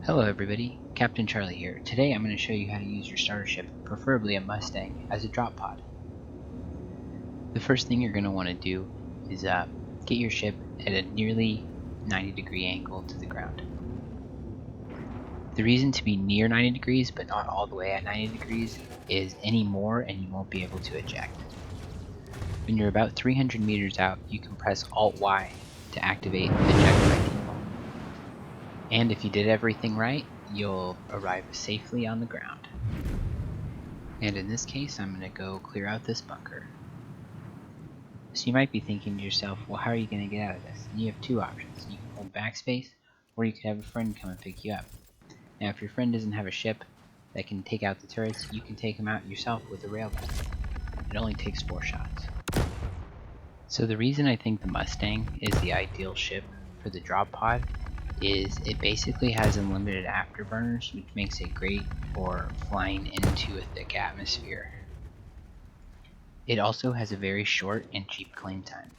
Hello everybody, Captain Charlie here. Today I'm going to show you how to use your starter ship, preferably a Mustang, as a drop pod. The first thing you're going to want to do is get your ship at a nearly 90-degree angle to the ground. The reason to be near 90 degrees but not all the way at 90 degrees is any more and you won't be able to eject. When you're about 300 meters out, you can press Alt-Y to activate the eject by default. And if you did everything right, you'll arrive safely on the ground. And in this case, I'm going to go clear out this bunker. So you might be thinking to yourself, well, how are you going to get out of this? And you have two options. You can hold backspace, or you could have a friend come and pick you up. Now, if your friend doesn't have a ship that can take out the turrets, you can take them out yourself with a railgun. It only takes 4 shots. So the reason I think the Mustang is the ideal ship for the drop pod is it basically has unlimited afterburners, which makes it great for flying into a thick atmosphere. It also has a very short and cheap claim time.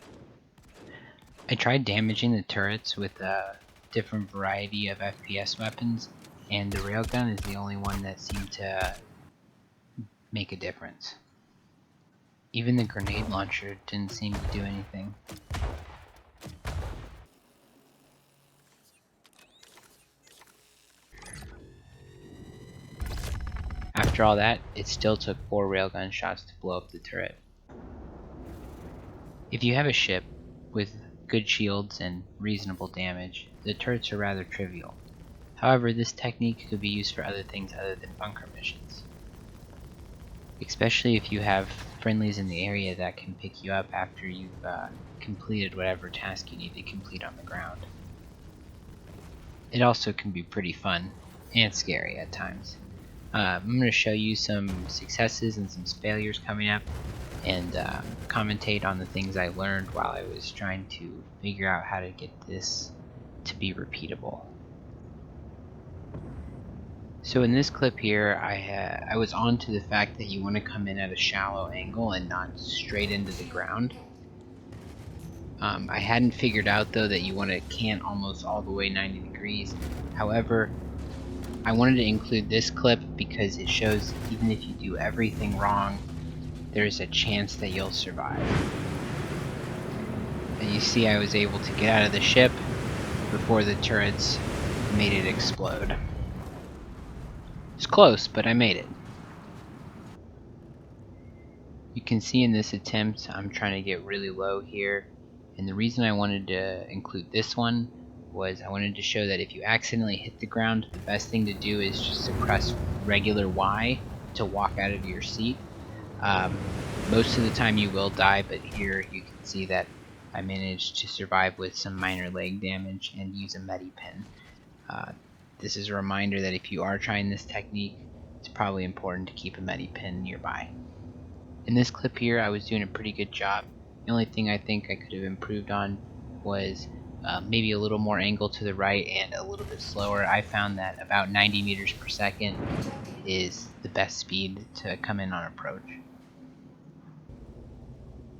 I tried damaging the turrets with a different variety of FPS weapons, and the railgun is the only one that seemed to make a difference. Even the grenade launcher didn't seem to do anything. After all that, it still took 4 railgun shots to blow up the turret. If you have a ship with good shields and reasonable damage, the turrets are rather trivial. However, this technique could be used for other things other than bunker missions. Especially if you have friendlies in the area that can pick you up after you've completed whatever task you need to complete on the ground. It also can be pretty fun and scary at times. I'm going to show you some successes and some failures coming up, and commentate on the things I learned while I was trying to figure out how to get this to be repeatable. So in this clip here, I was on to the fact that you want to come in at a shallow angle and not straight into the ground. I hadn't figured out though that you want to cant almost all the way 90 degrees. However, I wanted to include this clip because it shows even if you do everything wrong, there's a chance that you'll survive. And you see I was able to get out of the ship before the turrets made it explode. It's close, but I made it. You can see in this attempt I'm trying to get really low here, and the reason I wanted to include this one was I wanted to show that if you accidentally hit the ground, the best thing to do is just to press regular Y to walk out of your seat. Most of the time you will die, but here you can see that I managed to survive with some minor leg damage and use a medipin. This is a reminder that if you are trying this technique, it's probably important to keep a medipin nearby. In this clip here, I was doing a pretty good job. The only thing I think I could have improved on was maybe a little more angle to the right and a little bit slower. I found that about 90 meters per second is the best speed to come in on approach.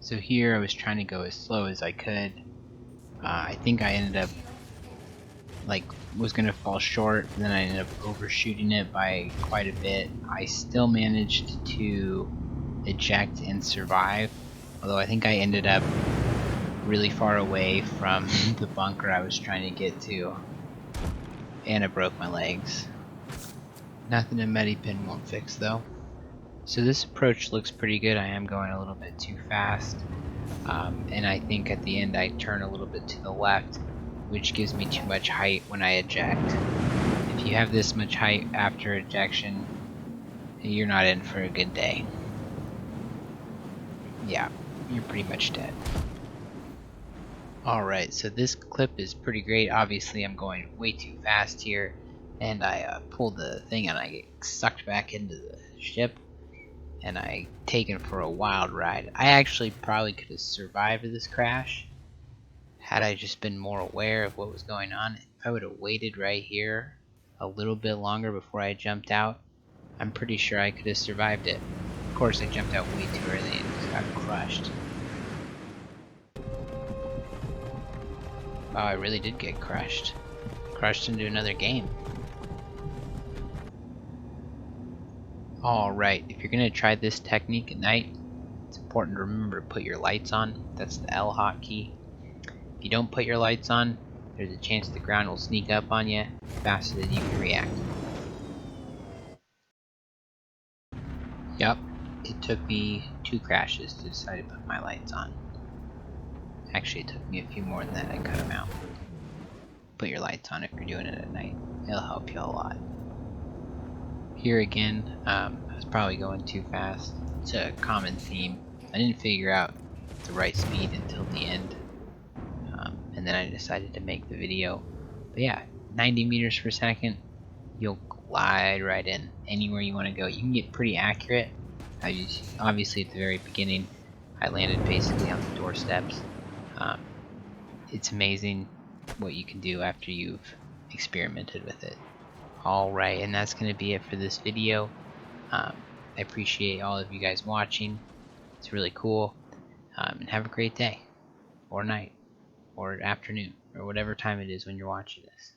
So here I was trying to go as slow as I could. I think I ended up was gonna fall short, and then I ended up overshooting it by quite a bit. I still managed to eject and survive, although I think I ended up really far away from the bunker I was trying to get to, and I broke my legs. Nothing a medipin won't fix though. So this approach looks pretty good. I am going a little bit too fast, and I think at the end I turn a little bit to the left, which gives me too much height when I eject. If you have this much height after ejection, you're not in for a good day. Yeah, you're pretty much dead. Alright, so this clip is pretty great. Obviously I'm going way too fast here, and I pulled the thing and I get sucked back into the ship, and I taken for a wild ride. I actually probably could have survived this crash had I just been more aware of what was going on. If I would have waited right here a little bit longer before I jumped out, I'm pretty sure I could have survived it. Of course I jumped out way too early and just got crushed. Wow, I really did get crushed. Crushed into another game. Alright, if you're going to try this technique at night, it's important to remember to put your lights on. That's the L hotkey. If you don't put your lights on, there's a chance the ground will sneak up on you faster than you can react. Yep, it took me 2 crashes to decide to put my lights on. Actually, it took me a few more than that. I cut them out. Put your lights on if you're doing it at night. It'll help you a lot. Here again, I was probably going too fast. It's a common theme. I didn't figure out the right speed until the end, and then I decided to make the video. But yeah, 90 meters per second, you'll glide right in anywhere you want to go. You can get pretty accurate. Obviously at the very beginning, I landed basically on the doorsteps. It's amazing what you can do after you've experimented with it. Alright, and that's going to be it for this video. I appreciate all of you guys watching. It's really cool. And have a great day, or night, or afternoon, or whatever time it is when you're watching this.